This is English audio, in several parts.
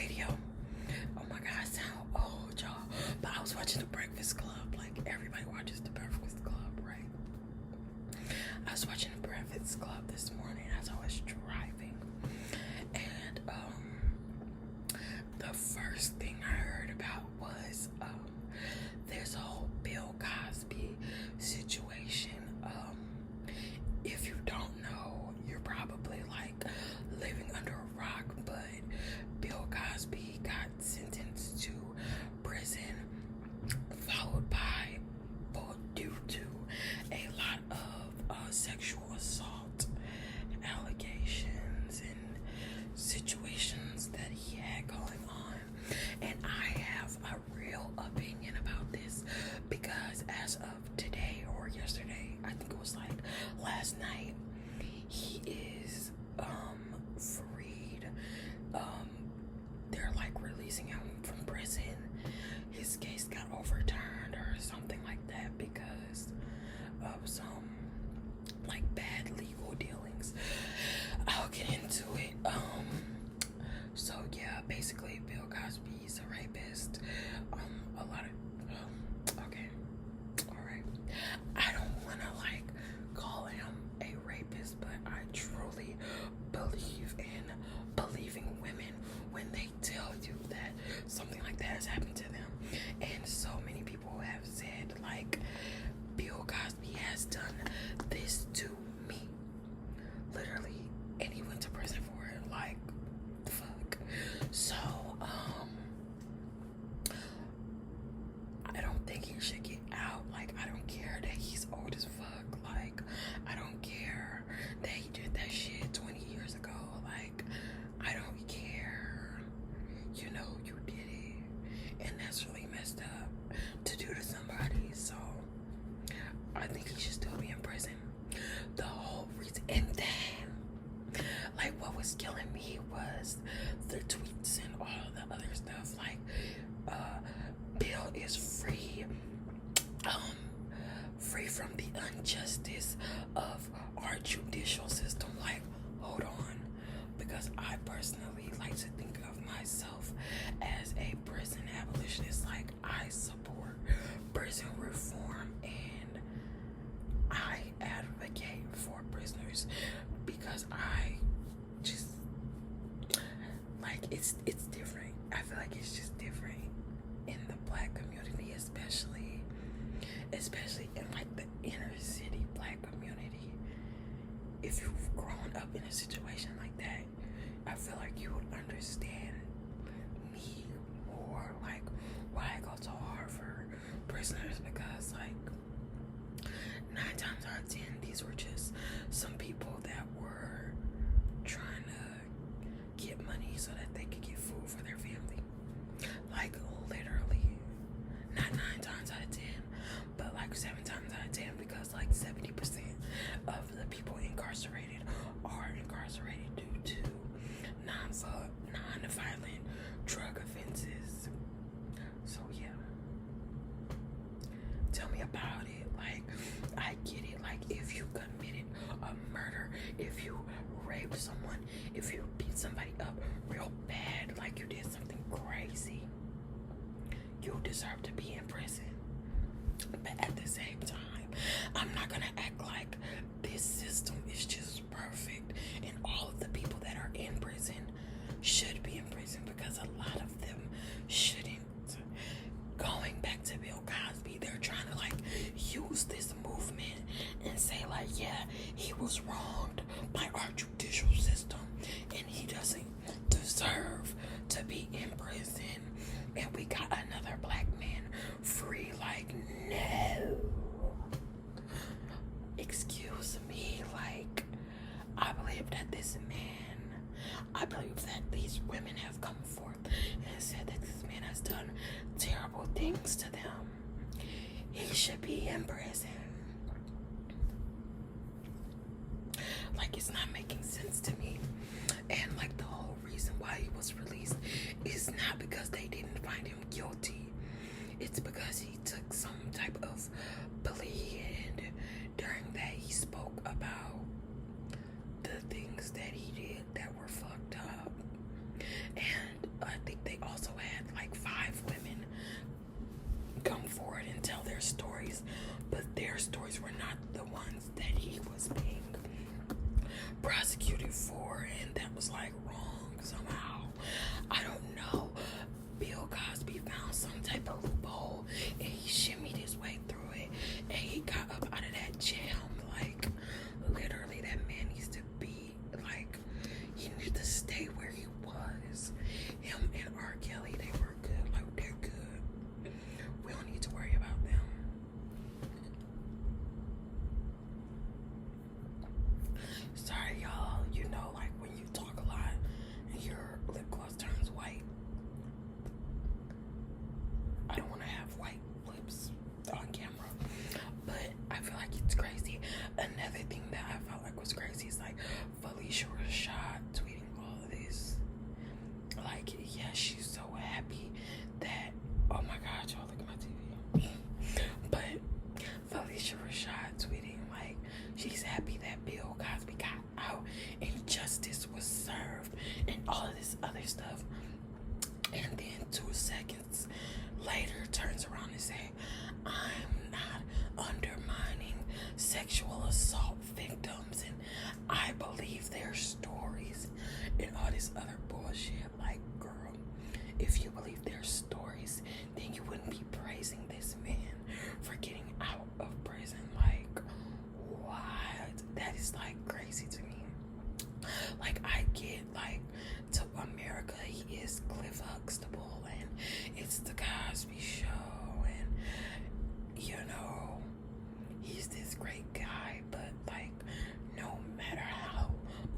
radio. Oh my god, I sound old, y'all. But I was watching The Breakfast Club. Like, everybody watches The Breakfast Club, right? I was watching The Breakfast Club this morning as I was driving. And, the first thing I heard about was, there's a whole Bill Cosby situation. If you don't know, you're probably like living under a rock, but Bill Cosby got sentenced to prison, followed by, well, due to a lot of sexual assault allegations and situations that he had going on. And I have a real opinion about this because as of today or yesterday, I think it was like last night, he is freed. They're like releasing him from prison. His case got overturned or something like that because of some like bad legal dealings. I'll get into it. So yeah, basically Bill Cosby's a rapist. A lot of okay, all right. I don't wanna like call him a rapist, but I truly believe in believing women when they tell you that something like that has happened to them. And so many people have said like, Bill Cosby has done this to me, literally, and he went to prison for it. Like, fuck. So I don't think he should get out. Like, I don't care that he's old as fuck. Like, I don't care that he did that shit 20 years ago. Like, I don't care. You know, you did it, and that's really messed up to do to somebody. So I think he should still be in prison. The whole reason, and then like what was killing me was the tweets and all the other stuff. Like, Bill is free, free from the injustice of our judicial system. Like, hold on, because I personally like to think of myself as a prison abolitionist. Like, I support prison reform and I advocate for prisoners because I just like it's different. I feel like it's just different in the black community, especially in like the inner city black community. If you've grown up in a situation like that, I feel like you would understand me more, like why I go so hard for prisoners, because like 9 times out of 10, these were just some people that were trying to get money so that they could get food for their family. Like, literally, not 9 times out of 10, but like 7 times out of 10, because like 70% of the people incarcerated are incarcerated due to non-violent drug offenses. So yeah, tell me about it. Like, I get it. Like, if you committed a murder, if you raped someone, if you beat somebody up real bad, like you did something crazy, you deserve to be in prison. But at the same time, I'm not gonna act like this system is just perfect and all of the people that are in prison should be in prison, because a lot of them shouldn't. Going back to Bill Cosby, they're trying to like use this movement and say like, yeah, he was wronged by our judicial system and he doesn't deserve to be in prison, and we got another black man free. Like, no, excuse me. Like, I believe that I believe that these women have come forth and said that this man has done terrible things to them. He should be in prison. Like, it's not making sense to me. And like, the whole reason why he was released is not because they didn't find him guilty. It's because he took some type of plea, and during that he spoke about the things that he did that were fucked up. And I think because him and R. Kelly, they were good. Like, they're good. We don't need to worry about them. Sorry, y'all. You know, like, when you talk a lot and your lip gloss turns white, I don't want to have white lips on camera. But I feel like it's crazy. Another thing that I felt like was crazy is, like, Felicia Rashad tweeting all of this. Like, yeah, she's so happy that, oh my God, y'all, look at my TV. But Felicia Rashad tweeting, like, she's happy that Bill Cosby got out and justice was served and all of this other stuff. And then 2 seconds later turns around and say, I'm not undermining sexual assault victims and I believe their stories and all this other bullshit. Like, girl, if you believe their stories, then you wouldn't be praising this man for getting out of prison. Like, what? That is, like, crazy to me. Like, I get, like, to America, he is Cliff Huxtable and it's the Cosby Show and, you know, he's this great guy, but, like, no matter how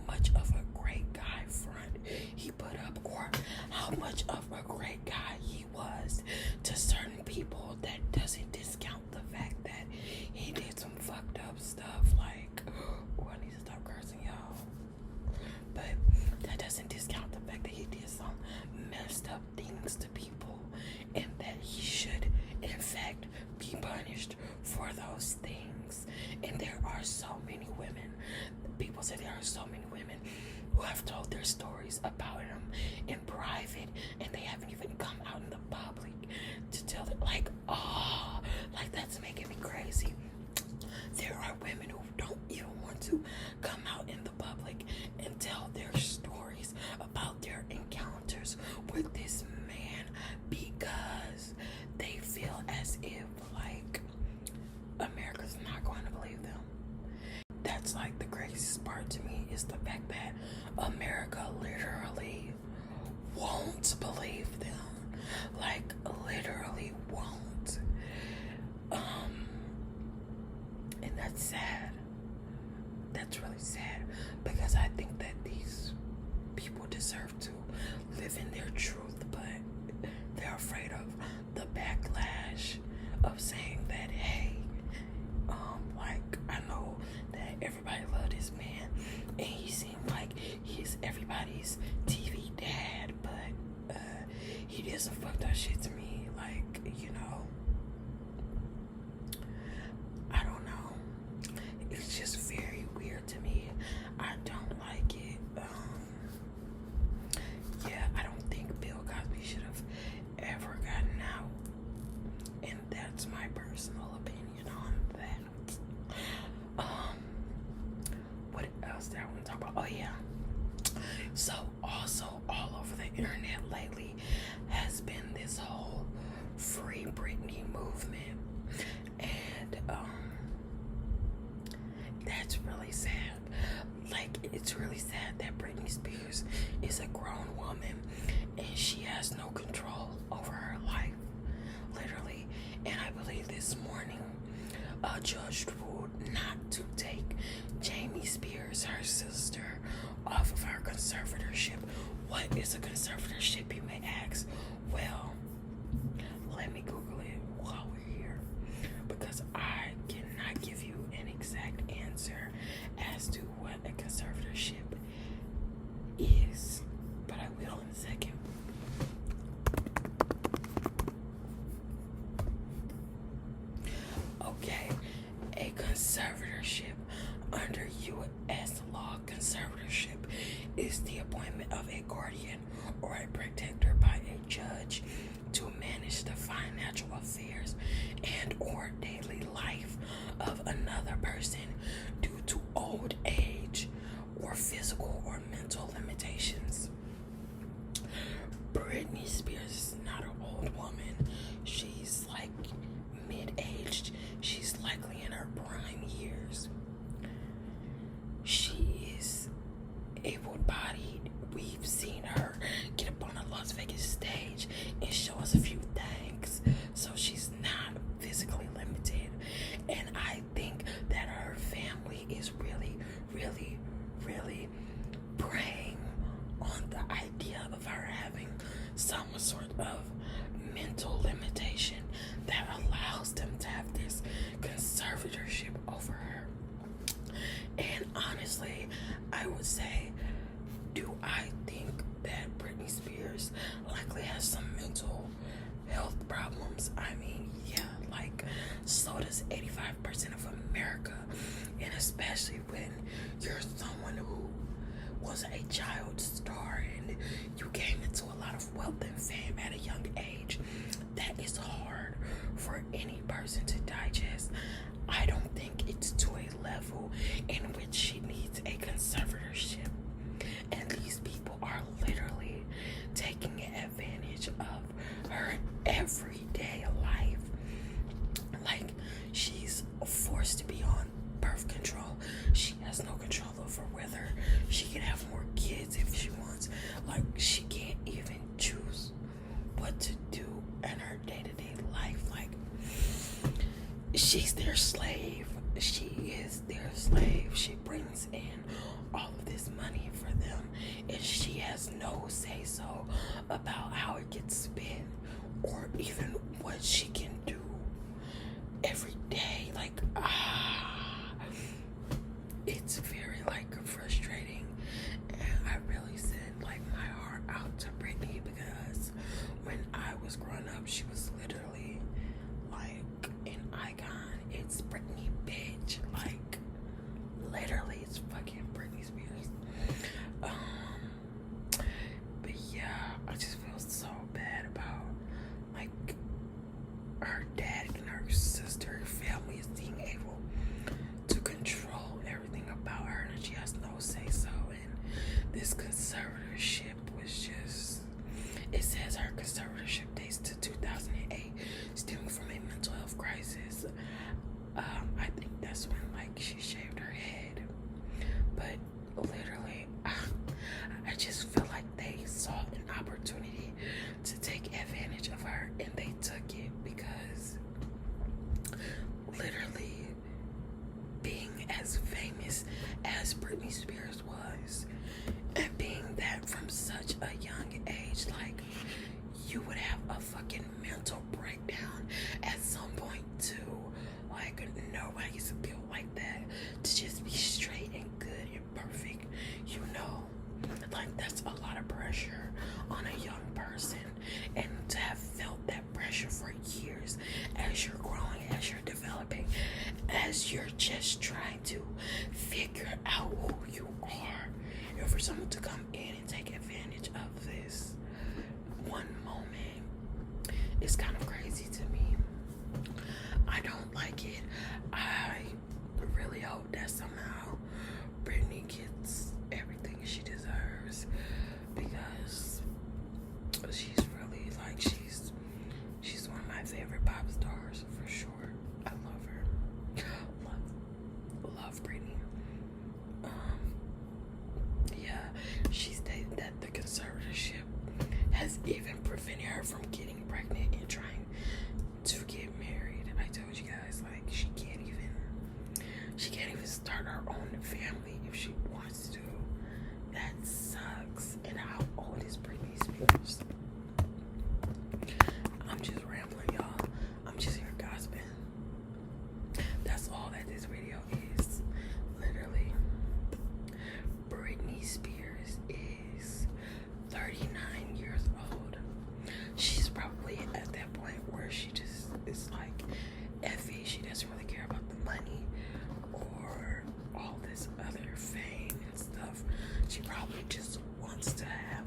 much of a great guy front he put up or how much of a great guy he was to certain people, that doesn't discount the fact that he did some fucked up stuff. Like, oh, I need to stop cursing, y'all. But that doesn't discount the fact that he did some messed up things to people and that he should, in fact, be punished for those things. And there are so many women, people say there are so many women who have told their stories about him in private and they haven't even come out in the public to tell them, like, oh, like, that's making me crazy. There are women who don't even want to come out in the public and tell their stories about their encounters with this man because they feel as if, like, America's not going to believe them. That's, like, the craziest part to me is the fact that America literally won't believe them. Like, literally won't. And that's sad. That's really sad because I think that these people deserve to live in their truth, but they're afraid of the backlash of saying that, hey, like, I know that everybody loved this man and he seemed like he's everybody's TV dad, but he did some fucked up shit to me. Like, you know, I don't know. It's just very weird to me. I don't like it. Yeah, I don't think Bill Cosby should have ever gotten out. And that's my personal opinion on that. What else did I want to talk about? Oh, yeah. So, also, all over the internet lately has been this whole Free Britney movement. And, that's really sad. Like, it's really sad that Britney Spears is a grown woman and she has no control over her life, literally. And I believe this morning a judge ruled not to take Jamie Spears, her sister, off of her conservatorship. What is a conservatorship, you may ask? Well, let me Google it while we're here because I cannot give you an exact answer as to what a conservatorship is, but I will in a second. Okay, a conservatorship under U.S. law, conservatorship is the appointment of a guardian or a protector by a judge to manage the financial affairs and or daily life of another person due to old age or physical or mental limitations. Britney Spears is not an old woman. She's like mid-aged. She's likely in her prime years. She is able-bodied. We've seen her sort of mental limitation that allows them to have this conservatorship over her. And honestly, I would say, do I think that Britney Spears likely has some mental health problems? I mean, yeah, like, so does 85% of America. And especially when you're someone who was a child star and you came into a lot of wealth and fame at a young age, that is hard for any person to digest. I don't think it's to a level in which she needs a conservatorship. And these people are literally taking advantage of her everyday life. Like, she's forced to be on birth control. She has no control over whether she can have more kids if she wants. Like, she can't even choose what to do in her day-to-day life. Like, she's their slave. She is their slave. She brings in all of this money for them, and she has no say-so about how it gets spent or even what she can do every day. Like, it's very, like, frustrating. And I really sent, like, my heart out to Britney, because when I was growing up, she was literally like an icon. It's Britney, bitch. Like, literally, it's fucking Britney Spears. But yeah, I just feel so bad about, like, her dad and her sister, her family is being able to control everything about her, and she has no say so. And this conservatorship was just, it says her conservatorship dates to 2008, stemming from a mental health crisis. I think that's when, like, she shaved her head. But literally, I just feel like they saw an opportunity to take advantage of her, and they took it, because literally, being as famous as Britney Spears was, and being that from such a young age, like, you would have a fucking mental breakdown at some point too. Like, nobody's built like that to just be straight and good and perfect, you know. Like, that's a lot of pressure on a young person, and to have felt that pressure for years as you're growing, as you're developing, as you're just trying to figure out who you are, and for someone to come in and take advantage of this one moment is kind of crazy to me. I don't like it. I really hope that somehow Britney gets everything she deserves, because she's really, like, she's one of my favorite pop stars for sure. I love her. Love Britney. Yeah, she stated that the conservatorship has even prevented her from getting pregnant and trying to get married. I told you guys, like, she can't even start her own family if she wants to. That sucks. And how old is Britney Spears? I'm just rambling, y'all. I'm just here gossiping. That's all that this video is. Literally. Britney Spears is 39 years old. She's probably at that point where she just is like, Effie, she doesn't really care about the money or all this other fame and stuff. She probably just wants to have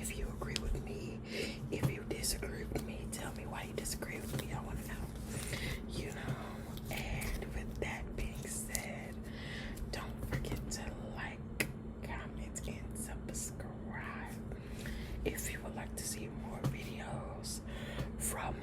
if you agree with me. If you disagree with me, tell me why you disagree with me. I want to know. You know. And with that being said, don't forget to like, comment, and subscribe if you would like to see more videos from